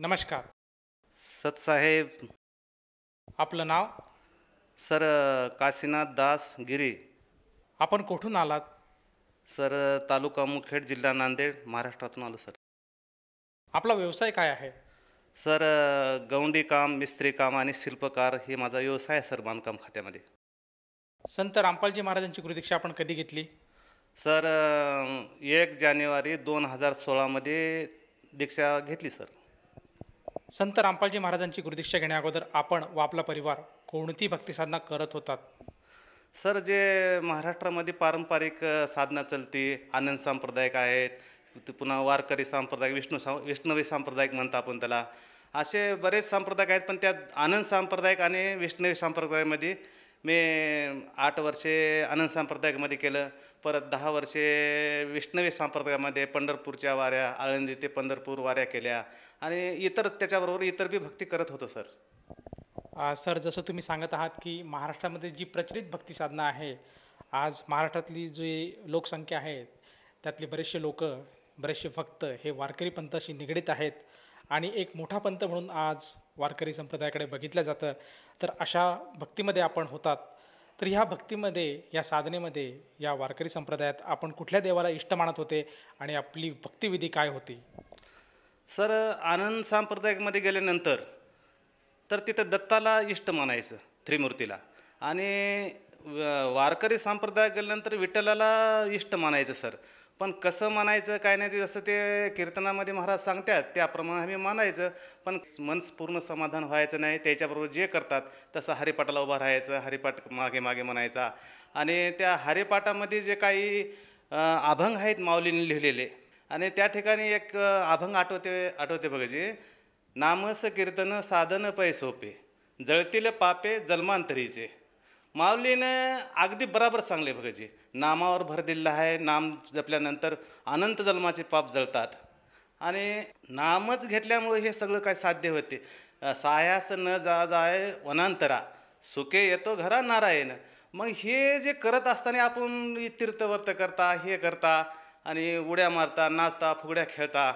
नमस्कार. सतसाहेब. आपलं नाव? सर काशीनाथ दास गिरी. आपण कुठून आलात? सर तालुका मुखेड, जिल्हा नांदेड, महाराष्ट्रातून आलो सर. आपला व्यवसाय काय आहे? सर गवंडी काम, मिस्त्री काम आणि शिल्पकार हे माझा व्यवसाय आहे सर, बांधकाम खात्यामध्ये. संत रामपालजी महाराजांची गुरुदीक्षा आपण कधी घेतली? सर 1 जानेवारी 2016मध्ये दीक्षा घेतली सर. संत रामपालजी महाराजांची गुरुदीक्षा घेण्याअगोदर आपण व आपला परिवार कोणती भक्तिसाधना करत होतात? सर जे महाराष्ट्रामध्ये पारंपरिक साधना चलती, आनंद सांप्रदायिक आहेत, पुन्हा वारकरी सांप्रदायिक, विष्णवी सांप्रदायिक म्हणता आपण त्याला, असे बरेच सांप्रदायिक आहेत. पण त्यात आनंद सांप्रदायिक आणि विष्णवी सांप्रदायामध्ये मी 8 वर्षे आनंद सांप्रदायिकमध्ये केलं. परत 10 वर्षे विष्णवी संप्रदायामध्ये पंढरपूरच्या वाऱ्या, आळंदी ते पंढरपूर वाऱ्या केल्या आणि इतर त्याच्याबरोबर इतर बी भक्ती करत होतो सर. सर, जसं तुम्ही सांगत आहात की महाराष्ट्रामध्ये जी प्रचलित भक्तिसाधना आहे, आज महाराष्ट्रातली जी लोकसंख्या आहे त्यातले बरेचसे लोक, बरेचसे भक्त हे वारकरी पंथाशी निगडीत आहेत आणि एक मोठा पंथ म्हणून आज वारकरी संप्रदायाकडे बघितलं जातं. तर अशा भक्तीमध्ये आपण होतात. तर ह्या भक्तीमध्ये, या साधनेमध्ये, या वारकरी संप्रदायात आपण कुठल्या देवाला इष्ट मानत होते आणि आपली भक्तिविधी काय होती? सर आनंद सांप्रदायिकमध्ये गेल्यानंतर तर तिथं दत्ताला इष्ट मानायचं, त्रिमूर्तीला, आणि वारकरी संप्रदायात गेल्यानंतर विठ्ठलाला इष्ट मानायचं सर. पण कसं मानायचं काय नाही ते जसं ते कीर्तनामध्ये महाराज सांगतात त्याप्रमाणे आम्ही मानायचं. पण मन पूर्ण समाधान व्हायचं नाही. त्याच्याबरोबर जे करतात तसं हरिपाठाला उभं राहायचं, हरिपाठ मागे मागे म्हणायचा. आणि त्या हरिपाठामध्ये जे काही अभंग आहेत माऊलीने लिहिलेले, आणि त्या ठिकाणी एक अभंग आठवते बघायचे, नामस कीर्तन साधन पै सोपे, जळतील पापे जन्मांतरीचे. माऊलीनं अगदी बराबर सांगले बघायचे. नामावर भर दिलेला आहे. नाम जपल्यानंतर अनंत जन्माचे पाप जळतात आणि नामच घेतल्यामुळे हे सगळं काय साध्य होते. सायास न जा जाय वनांतरा, सुखे येतो घरा नारायण. मग हे जे करत असताना आपण तीर्थवर्त करता, हे करता आणि उड्या मारता, नाचता, फुगड्या खेळता,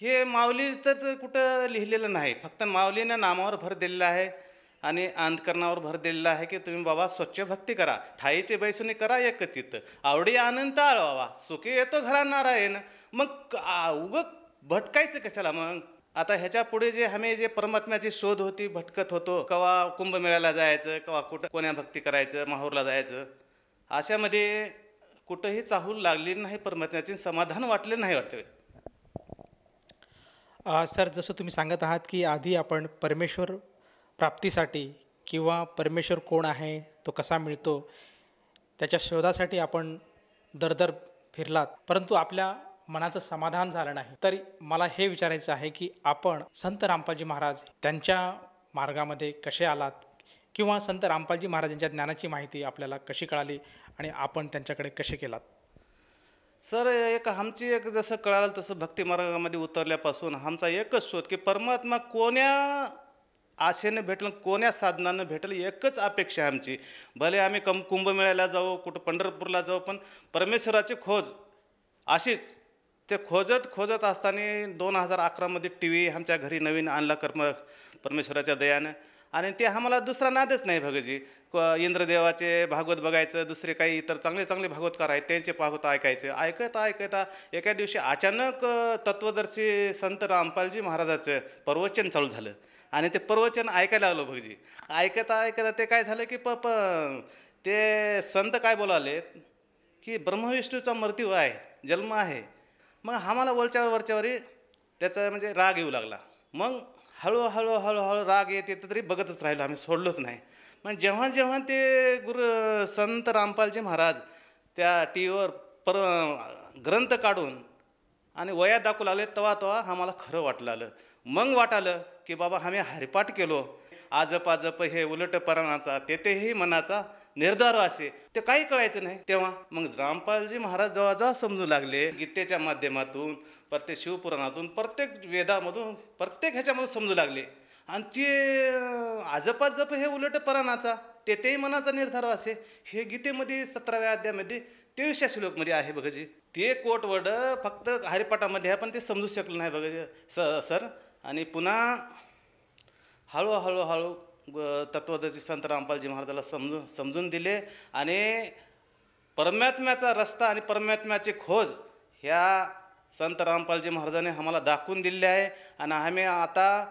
हे माऊली तर कुठं लिहिलेलं नाही. फक्त माऊलीनं नामावर भर दिलेला आहे आणि अंतकरणावर भर दिलेला आहे की तुम्ही बाबा स्वच्छ भक्ती करा, ठाईचे बैसुनी करा एक चित्त, आवडी आनंद आळवावा, सुखी येतो घरा नारायण. मग भटकायचं कशाला मग? आता ह्याच्या पुढे जे आम्ही जे परमात्म्याची शोध होती, भटकत होतो, कवा कुंभमेळ्याला जायचं, कवा कुठं कोण्या भक्ती करायचं, माहूरला जायचं, अशामध्ये कुठंही चाहूल लागली नाही परमात्म्याची, समाधान वाटले नाही वाटते. सर, जसं तुम्ही सांगत आहात की आधी आपण परमेश्वर प्राप्तीसाठी किंवा परमेश्वर कोण आहे, तो कसा मिळतो, त्याच्या शोधासाठी आपण दरदर फिरलात, परंतु आपल्या मनाचं समाधान झालं नाही. तरी मला हे विचारायचं आहे की आपण संत रामपालजी महाराज त्यांच्या मार्गामध्ये कसे आलात, किंवा संत रामपालजी महाराजांच्या ज्ञानाची माहिती आपल्याला कशी कळाली आणि आपण त्यांच्याकडे कसे गेलात? सर आमची जसं कळालं तसं भक्ती मार्गामध्ये उतरल्यापासून आमचा एकच शोध की परमात्मा कोण्या आशेने भेटलं, कोण्या साधनानं भेटलं, एकच अपेक्षा आमची. भले आम्ही कुंभमेळ्याला जाऊ, कुठं पंढरपूरला जाऊ, पण परमेश्वराची खोज अशीच. ते खोजत असताना 2011मध्ये TV आमच्या घरी नवीन आणला परमेश्वराच्या दयानं, आणि ते आम्हाला दुसरा नादच नाही भगतजी. इंद्रदेवाचे भागवत बघायचं, दुसरे काही इतर चांगले चांगले भागवतकार आहेत त्यांचे भागवत ऐकायचे. ऐकता एका दिवशी अचानक तत्वदर्शी संत रामपालजी महाराजाचं प्रवचन चालू झालं आणि ते प्रवचन ऐकायला लागलो भगजी. ऐकता ते काय झालं की ते संत काय बोलाले की ब्रह्मविष्णूचा मृत्यू आहे, जन्म आहे. मग आम्हाला वरच्यावरी त्याचा म्हणजे राग येऊ लागला. मग हळूहळू राग येते तरी बघतच राहिलो, आम्ही सोडलोच नाही. पण जेव्हा ते संत रामपालजी महाराज त्या TV वर ग्रंथ काढून आणि वया दाखवू लागले, तेव्हा आम्हाला खरं वाटलं. मग वाटालं की बाबा आम्ही हरिपाठ केलो, आजप हे उलटपणाचा तेथेही मनाचा निर्धार असे, ते काही कळायचं नाही तेव्हा. मग रामपालजी महाराज जेव्हा समजू लागले, गीतेच्या माध्यमातून, प्रत्येक शिवपुराणातून, प्रत्येक वेदामधून, प्रत्येक ह्याच्यामधून समजू लागले, आणि ते आजप हे उलटपणाचा तेथेही मनाचा निर्धार असे, हे गीतेमध्ये 17व्या अध्यायामध्ये 23व्या श्लोकमध्ये आहे बघाजी. ते कोटवड फक्त हरिपाठामध्ये आहे, पण ते समजू शकलं नाही बघा सर. आणि पुन्हा हळूहळू तत्वदर्शी संत रामपालजी महाराजाला समजून दिले आणि परमात्म्याचा रस्ता आणि परमात्म्याची खोज ह्या संत रामपालजी महाराजांनी आम्हाला दाखवून दिले आहे. आणि आम्ही आता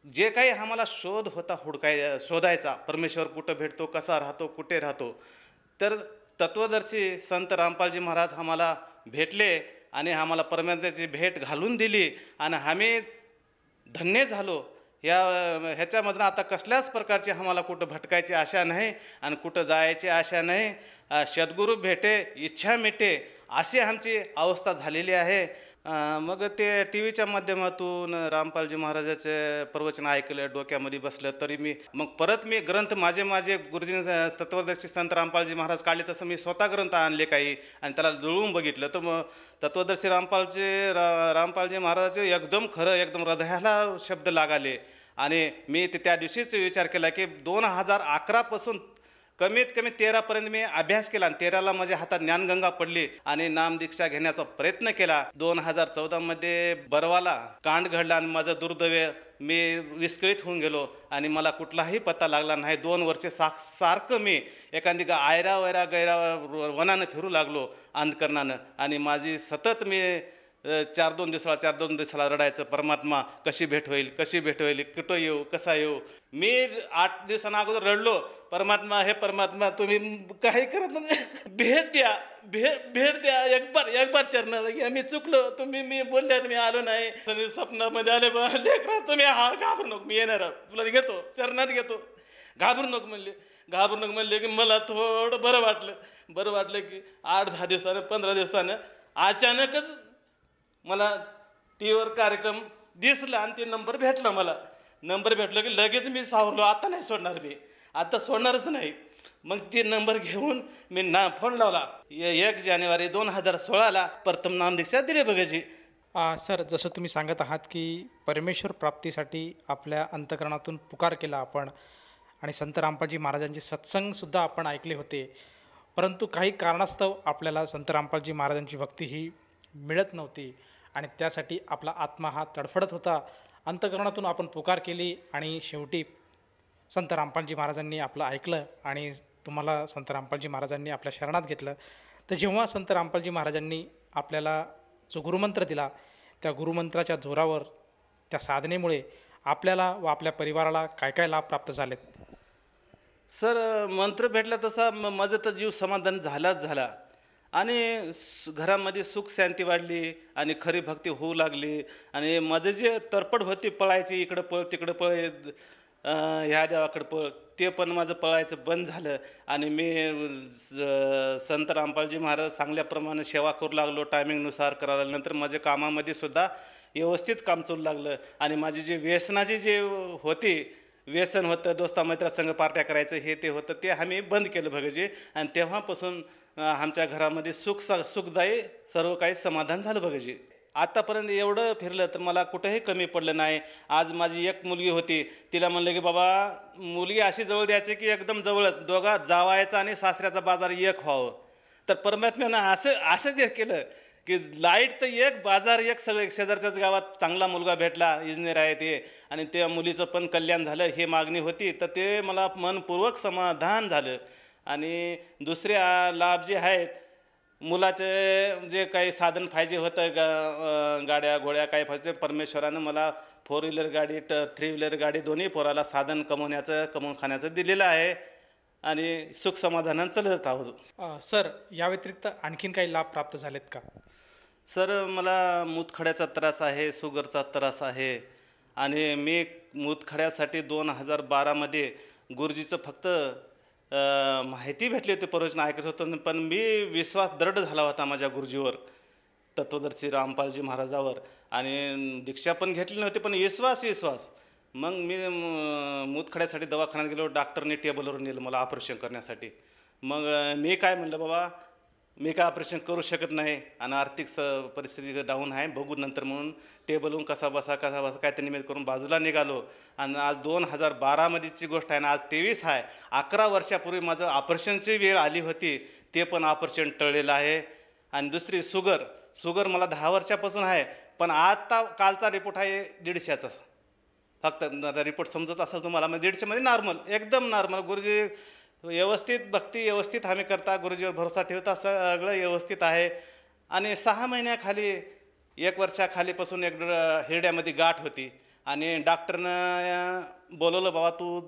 जे काही आम्हाला शोध होता शोधायचा, परमेश्वर कुठं भेटतो, कसा राहतो, कुठे राहतो, तर तत्वदर्शी संत रामपालजी महाराज आम्हाला भेटले आणि आम्हाला परमेश्वराची भेट घालून दिली आणि आम्ही धन्य झालो. ह्याच्यामधून आता कसल्याच प्रकारची आम्हाला कुठं भटकायची आशा नाही आणि कुठं जायची आशा नाही. सद्गुरू भेटे इच्छा मिटे अशी आमची अवस्था झालेली आहे. मग ते टी व्हीच्या माध्यमातून रामपालजी महाराजाचे प्रवचन ऐकलं, डोक्यामध्ये बसलं, तरी मी परत ग्रंथ माझे गुरुजींनी तत्वदर्शी संत रामपालजी महाराज काढले तसं मी स्वतः ग्रंथ आणले काही आणि त्याला जुळवून बघितलं. तर मग तत्वदर्शी रामपालजी महाराजाचे एकदम खरं, एकदम हृदयाला शब्द लागाले. आणि मी त्या दिवशीच विचार केला की 2011पासून कमीत कमी 13पर्यंत मी अभ्यास केला आणि 13ला माझ्या हातात ज्ञानगंगा पडली आणि नामदीक्षा घेण्याचा प्रयत्न केला. 2014मध्ये बरवाला कांड घडला आणि माझं दुर्दैव मी विस्कळीत होऊन गेलो आणि मला कुठलाही पत्ता लागला नाही. 2 वर्षे सारखं मी एखादी आयरा वैरा गैरा वनानं फिरू लागलो अंधकरणानं आणि माझी सतत मी 4-2 दिवसाला रडायचं, परमात्मा कशी भेट होईल, कुठं येऊ, कसा येऊ. मी 8 दिवसांना अगोदर रडलो, परमात्मा, हे परमात्मा तुम्ही काही करा, भेट द्या एक बार चरणाला. मी चुकलो, मी बोलल्यात मी आलो नाही, स्वप्नामध्ये आले लेकरा तुम्ही घाबरू नको, मी येणार, तुला घेतो चरणात घेतो, घाबरू नको म्हणले की मला थोडं बरं वाटलं की 8-10 दिवसानं 15 दिवसानं अचानकच मला टी व्हीवर कार्यक्रम दिसला आणि ते नंबर भेटला की लगेच मी सावरलो. आता नाही सोडणार, मी आता सोडणारच नाही. मग ते नंबर घेऊन मी फोन लावला. 1 जानेवारी 2016ला प्रथम नामदीक्षा दिली बघायची. सर, जसं तुम्ही सांगत आहात की परमेश्वर प्राप्तीसाठी आपल्या अंतःकरणातून पुकार केला आपण आणि संत रामपालजी महाराजांचे सत्संगसुद्धा आपण ऐकले होते, परंतु काही कारणास्तव आपल्याला संत रामपालजी महाराजांची भक्ती ही मिळत नव्हती आणि त्यासाठी आपला आत्मा हा तडफडत होता. अंतःकरणातून आपण पुकार केली आणि शेवटी संत रामपालजी महाराजांनी आपलं ऐकलं आणि तुम्हाला संत रामपालजी महाराजांनी आपल्या शरणात घेतलं. तर जेव्हा संत रामपालजी महाराजांनी आपल्याला जो गुरुमंत्र दिला, त्या गुरुमंत्राच्या जोरावर, त्या साधनेमुळे आपल्याला व आपल्या परिवाराला काय काय लाभ प्राप्त झालेत? सर, मंत्र भेटला तसा माझं तर जीव समाधान झाला आणि घरामध्ये सुख शांती वाढली आणि खरी भक्ती होऊ लागली. आणि माझं जे तरपड होती पळायची, इकडं पळ तिकडं पळ, ह्या देवाकडं पळ, ते पण माझं पळायचं बंद झालं. आणि मी संत रामपालजी महाराज सांगल्याप्रमाणे सेवा करू लागलो, टायमिंगनुसार करायला. नंतर माझ्या कामामध्ये सुद्धा व्यवस्थित काम चालू लागलं. आणि माझी जे व्यसनाची व्यसन होतं, दोस्तामित्रासंग पार्ट्या करायचं, ते होतं, ते आम्ही बंद केलं भगजी. आणि तेव्हापासून आमच्या घरामध्ये सुखदायी सर्व काही समाधान झालं भगजी. आतापर्यंत एवढं फिरलं तर मला कुठंही कमी पडलं नाही. आज माझी एक मुलगी होती, तिला म्हणलं की बाबा मुलगी अशी जवळ द्यायची की एकदम जवळच, दोघा जावायचा आणि सासऱ्याचा बाजार एक व्हावं. तर परमात्म्यानं असं जे केलं की लाईट तर एक, बाजार एक, सगळं शेजारच्याच गावात चांगला मुलगा भेटला, इंजिनियर आहे ते, आणि त्या मुलीचं पण कल्याण झालं. ही मागणी होती तर ते मला मनपूर्वक समाधान झालं. आणि दुसरे लाभ जे आहेत, मुलाचे जे काही साधन पाहिजे होतं, गाड्या घोड्या काय पाहिजे, परमेश्वरानं मला 4 व्हीलर गाडी 3 व्हीलर गाडी दोन्ही पोराला साधन कमवून खाण्याचं दिलेलं आहे आणि सुख समाधानानं चालत आहोत. सर, या व्यतिरिक्त आणखीन काही लाभ प्राप्त झालेत का? सर, मला मूतखड्याचा त्रास आहे, शुगरचा त्रास आहे. आणि मी मूतखड्यासाठी 2012मध्ये गुरुजीचं फक्त माहिती भेटली होती, प्रवचन ऐकत होतो, पण मी विश्वास दृढ झाला होता माझ्या गुरुजीवर, तत्वदर्शी रामपालजी महाराजावर. आणि दीक्षा पण घेतली नव्हती, पण विश्वास. मग मी मूतखड्यासाठी दवाखान्यात गेलो. डॉक्टरने टेबलवर नेलं मला ऑपरेशन करण्यासाठी. मग मी काय म्हणलं, बाबा मी काय ऑपरेशन करू शकत नाही आणि आर्थिक परिस्थिती डाऊन आहे, बघू नंतर म्हणून टेबलहून कसा बसा काय ते निमित्त करून बाजूला निघालो. आणि आज 2012मध्येची गोष्ट आहे ना, आज 23 आहे. 11 वर्षापूर्वी माझं ऑपरेशनची वेळ आली होती, ते पण ऑपरेशन टळलेलं आहे. आणि दुसरी शुगर मला 10 वर्षापासून आहे, पण आता कालचा रिपोर्ट आहे 150चा. फक्त आता रिपोर्ट समजत असेल तुम्हाला, मग 150मध्ये नॉर्मल, एकदम नॉर्मल. गुरुजी व्यवस्थित भक्ती व्यवस्थित आम्ही करता, गुरुजीवर भरोसा ठेवता, सगळं व्यवस्थित आहे. आणि 6 महिन्याखाली 1 वर्षाखालीपासून एक हिरड्यामध्ये गाठ होती आणि डॉक्टरनं बोलवलं, बाबा तू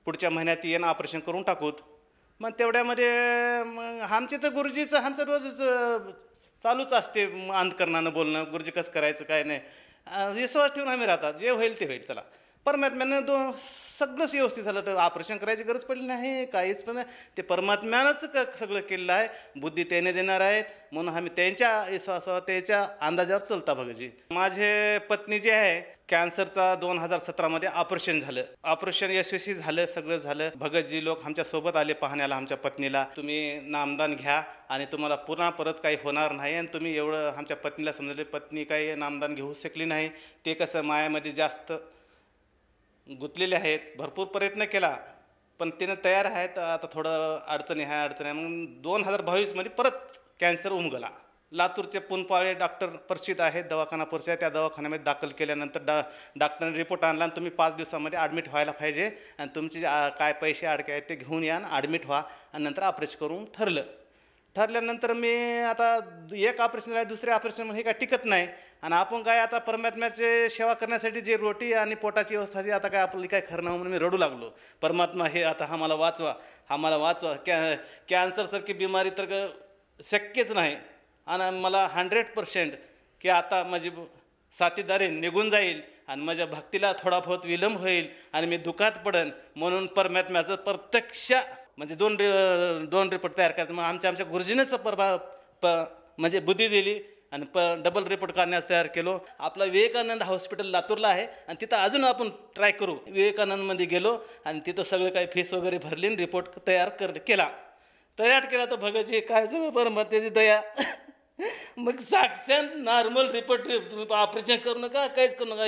पुढच्या महिन्यात ये ना, ऑपरेशन करून टाकूत. मग तेवढ्यामध्ये मग आमचे तर गुरुजीचं आमचं रोज चालूच असते अंतकरणानं बोलणं, गुरुजी कसं करायचं काय नाही, विश्वास ठेवून आम्ही राहतात, जे होईल ते होईल. चला परमात्म्यानं सगळंच व्यवस्थित झालं, तर ऑपरेशन करायची गरज पडली नाही, काहीच पण नाही. ते परमात्म्यानंच सगळं केलेलं आहे, बुद्धी त्याने देणार आहेत, म्हणून आम्ही त्यांच्या विश्वासावर त्याच्या अंदाजावर चलता. भगतजी माझे पत्नी जे आहे कॅन्सरचा 2017मध्ये ऑपरेशन झालं, ऑपरेशन यशस्वी झालं, सगळं झालं. भगतजी लोक आमच्या सोबत आले पाहण्याला आमच्या पत्नीला, तुम्ही नामदान घ्या आणि तुम्हाला पुन्हा परत काही होणार नाही. आणि तुम्ही एवढं आमच्या पत्नीला समजले, पत्नी काही नामदान घेऊ शकली नाही. ते कसं मायामध्ये जास्त गुंतलेले आहेत, भरपूर प्रयत्न केला पण तिनं तयार आहेत. आता थोडं अडचणी आहे. मग 2022मध्ये परत कॅन्सर उमगला. लातूरचे पुनपाळे डॉक्टर परिचित आहेत, दवाखाना परिचित आहे, त्या दवाखान्यामध्ये दाखल केल्यानंतर डॉक्टरने रिपोर्ट आणला आणि तुम्ही 5 दिवसामध्ये ॲडमिट व्हायला पाहिजे आणि तुमचे काय पैसे अडके आहेत ते घेऊन या आणि ॲडमिट व्हा आणि नंतर ऑपरेशन करून ठरल्यानंतर मी आता एक ऑपरेशन आहे, दुसरे ऑपरेशन हे काय टिकत नाही. आणि आपण काय आता परमात्म्याचे सेवा करण्यासाठी जे रोटी आणि पोटाची व्यवस्था ती आता काय आपल्याला काय खरं नाही म्हणून मी रडू लागलो, परमात्मा हे आता आम्हाला वाचवा. कॅन्सरसारखी बिमारी तर शक्यच नाही. आणि मला 100% की आता माझी साथीदारी निघून जाईल आणि माझ्या भक्तीला थोडा बहुत विलंब होईल आणि मी दुःखात पडेन, म्हणून परमात्म्याचं प्रत्यक्ष म्हणजे दोन रिपोर्ट तयार करायचं. मग आमच्या गुरुजीनेच म्हणजे बुद्धी दिली आणि डबल रिपोर्ट काढण्यास तयार केलो. आपला विवेकानंद हॉस्पिटल लातूरला आहे आणि तिथं अजून आपण ट्राय करू. विवेकानंदमध्ये गेलो आणि तिथं सगळं काही फीस वगैरे भरली आणि रिपोर्ट तयार केला तर भगतजी काय जवळ परमात्म्याची दया. मग साक्षात नॉर्मल रिपोर्ट, तुम्ही ऑपरेशन करू नका, काहीच करू नका,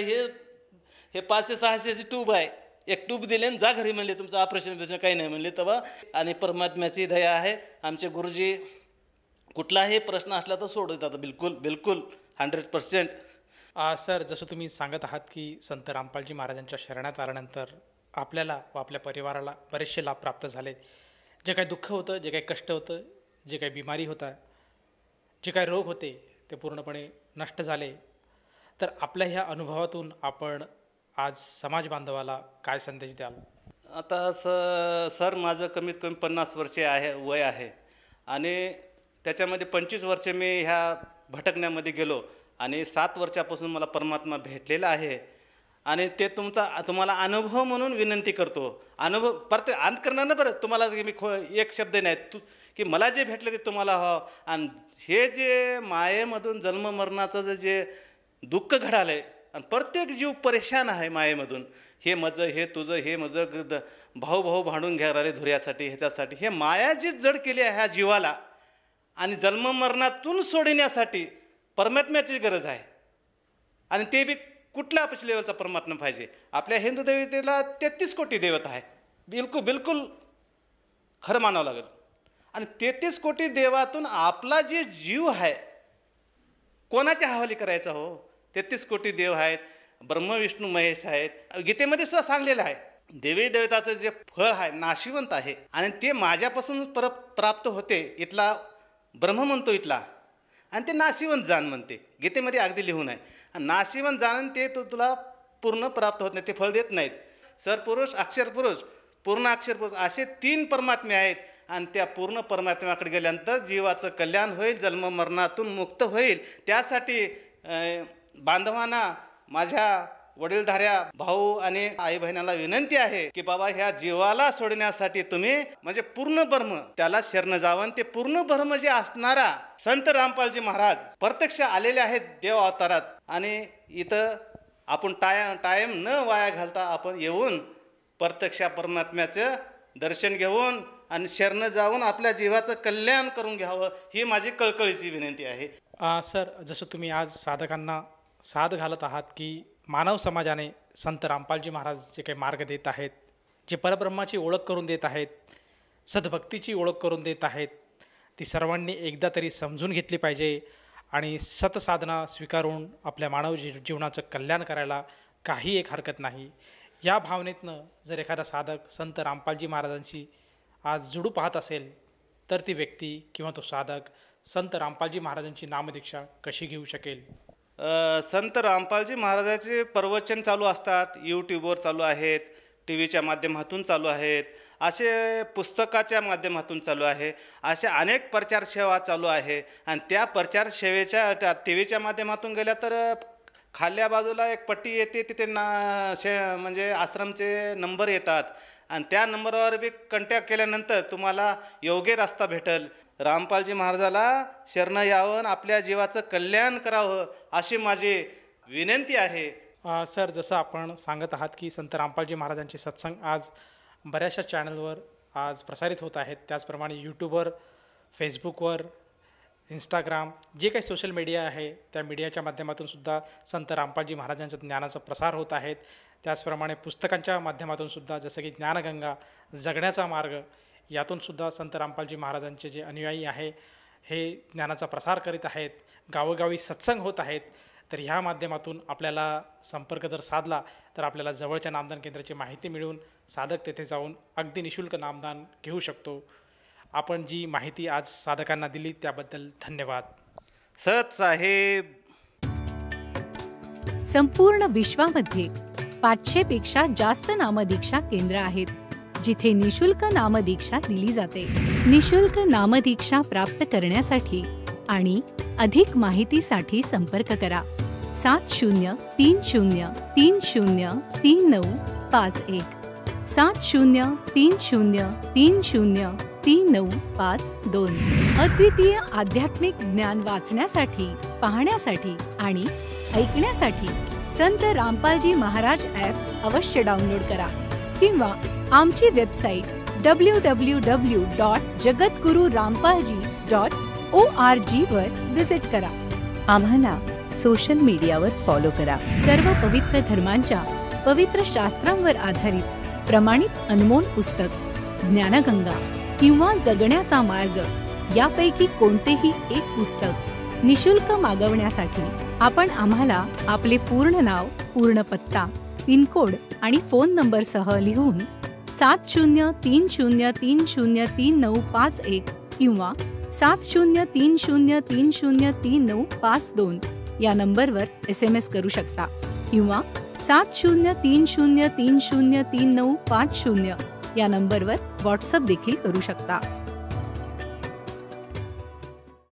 हे 500-600ची ट्यूब आहे, एक ट्यूब दिले आणि जा घरी म्हणले, तुमचं ऑपरेशन काही नाही म्हणले तेव्हा. आणि परमात्म्याची दया आहे. आमचे गुरुजी कुठलाही प्रश्न असला तर सोडवतात, बिलकुल 100%. सर, जसं तुम्ही सांगत आहात की संत रामपालजी महाराजांच्या शरणात आल्यानंतर आपल्याला व आपल्या परिवाराला बरेचसे लाभ प्राप्त झाले. जे काही दुःख होतं, जे काही कष्ट होतं, जे काही बिमारी होता, जे काही रोग होते ते पूर्णपणे नष्ट झाले. तर आपल्या ह्या अनुभवातून आपण आज समाज बांधवाला काय संदेश द्याल? आता सर माझं कमीत कमी 50 वर्षे वय आहे आणि त्याच्यामध्ये 25 वर्षे मी ह्या भटकण्यामध्ये गेलो आणि 7 वर्षापासून मला परमात्मा भेटलेला आहे. आणि ते तुम्हाला अनुभव म्हणून विनंती करतो. अनुभव परत अंत करणार ना, बरं तुम्हाला मी एक शब्द नाही की मला जे भेटलं ते तुम्हाला हो. आणि हे जे मायेमधून जन्म मरणाचं जे दुःख घडालं आहे आणि प्रत्येक जीव परेशान आहे मायेमधून, हे माझं, हे तुझं, हे माझं, भाऊ भांडून घ्या राहिले धुऱ्यासाठी, ह्याच्यासाठी, हे माया जी जड केली आहे ह्या जीवाला आणि जन्म मरणातून सोडण्यासाठी परमात्म्याची गरज आहे. आणि ते बी कुठल्या अपच लेवलचा परमात्मा पाहिजे. आपल्या हिंदू देवतेला 33 कोटी देवता आहे, बिलकुल खरं मानावं लागेल. आणि 33 कोटी देवातून आपला जे जीव आहे कोणाच्या हवाली करायचा हो? 33 कोटी देव आहेत, ब्रह्म विष्णू महेश आहेत. गीतेमध्ये सुद्धा सांगलेलं आहे देवी देवताचं जे फळ आहे नाशिवंत आहे आणि ते माझ्यापासून प्राप्त होते. इथला ब्रह्म म्हणतो इथला, आणि ते नाशिवंत जाण म्हणते. गीतेमध्ये अगदी लिहून आहे, नाशिवंत जाण ते तुला पूर्ण प्राप्त होत नाही, ते फळ देत नाहीत. सरपुरुष, अक्षरपुरुष, पूर्ण अक्षरपुरुष असे 3 परमात्मे आहेत. आणि त्या पूर्ण परमात्म्याकडे गेल्यानंतर जीवाचं कल्याण होईल, जन्म मरणातून मुक्त होईल. त्यासाठी बांधवांना, माझ्या वडीलधाऱ्या भाऊ आणि आई बहिणाला विनंती आहे की बाबा ह्या जीवाला सोडण्यासाठी तुम्ही म्हणजे पूर्ण ब्रह्म त्याला शरण जावं. ते पूर्ण ब्रह्म जे असणारा संत रामपालजी महाराज प्रत्यक्ष आलेले आहेत देव अवतारात. आणि इथं आपण टाइम न वाया घालता आपण येऊन प्रत्यक्ष परमात्म्याचं दर्शन घेऊन आणि शरण जाऊन आपल्या जीवाचं कल्याण करून घ्यावं, ही माझी कळकळीची विनंती आहे. सर, जसं तुम्ही आज साधकांना साथ घालत आहात की मानव समाजाने संत रामपालजी महाराज जे काही मार्ग देत आहेत, जे परब्रह्माची ओळख करून देत आहेत, सद्भक्तीची ओळख करून देत आहेत, ती सर्वांनी एकदा तरी समजून घेतली पाहिजे आणि सतसाधना स्वीकारून आपल्या मानव जीवनाचं कल्याण करायला काही एक हरकत नाही. या भावनेतनं जर एखादा साधक संत रामपालजी महाराजांशी आज जुडू पाहत असेल तर ती व्यक्ती किंवा तो साधक संत रामपालजी महाराजांची नामदीक्षा कशी घेऊ शकेल? संत रामपालजी महाराजांचे प्रवचन चालू असतात, यूट्यूबवर चालू आहेत, टी व्हीच्या माध्यमातून चालू आहेत, असे पुस्तकाच्या माध्यमातून चालू आहे, अशा अनेक प्रचार सेवा चालू आहे. आणि त्या प्रचार सेवेच्या टी व्हीच्या माध्यमातून गेल्या तर खाल्ल्या बाजूला एक पट्टी येते, तिथे म्हणजे आश्रमचे नंबर येतात आणि त्या नंबरवर बी कॉन्टॅक्ट केल्यानंतर तुम्हाला योग्य रस्ता भेटेल. रामपालजी महाराजाला शरण यावं, आपल्या जीवाचं कल्याण करावं अशी माझी विनंती आहे. सर, जसं आपण सांगत आहात की संत रामपालजी महाराजांचे सत्संग आज बऱ्याचशा चॅनलवर आज प्रसारित होत आहेत, त्याचप्रमाणे यूट्यूबवर, फेसबुकवर, इंस्टाग्राम, जे काही सोशल मीडिया आहे त्या मीडियाच्या माध्यमातून सुद्धा संत रामपालजी महाराजांच्या ज्ञानाचा प्रसार होत आहेत. त्याचप्रमाणे पुस्तकांच्या माध्यमातून सुद्धा, जसं की ज्ञानगंगा, जगण्याचा मार्ग, यातून सुद्धा संत रामपालजी महाराजांचे जे अनुयायी आहे हे ज्ञानाचा प्रसार करीत आहेत. गावोगावी सत्संग होत आहेत. तर ह्या माध्यमातून आपल्याला संपर्क जर साधला तर आपल्याला जवळच्या नामदान केंद्राची माहिती मिळून साधक तेथे जाऊन अगदी निशुल्क नामदान घेऊ शकतो. आपण जी माहिती आज साधकांना दिली त्याबद्दल धन्यवाद. सत साहेब. संपूर्ण विश्वामध्ये 500 पेक्षा जास्त नामदीक्षा केंद्र आहेत जिथे निशुल्क नामदीक्षा दिली जाते. निशुल्क नामदीक्षा प्राप्त करण्यासाठी आणि अधिक माहितीसाठी संपर्क करा 7030303951 7030303952. अद्वितीय आध्यात्मिक ज्ञान वाचण्यासाठी, पाहण्यासाठी आणि ऐकण्यासाठी संत रामपालजी महाराज ॲप अवश्य डाउनलोड करा किंवा आमची वेबसाईट www.jagatgururampalji.org वर विजिट करा. आम्हाला सोशल मीडियावर फॉलो करा. सर्व पवित्र धर्मांच्या पवित्र शास्त्रांवर आधारित प्रमाणित अनमोल पुस्तक ज्ञानगंगा किंवा जगण्याचा मार्ग यापैकी कोणतेही एक पुस्तक निशुल्क मागवण्यासाठी आपण आम्हाला आपले पूर्ण नाव, पूर्ण पत्ता, पिनकोड आणि फोन नंबरसह लिहून 7030303951 किंवा 7030303952 या नंबरवर SMS करू शकता किंवा 7030303950 या नंबरवर व्हॉट्सअप देखील करू शकता.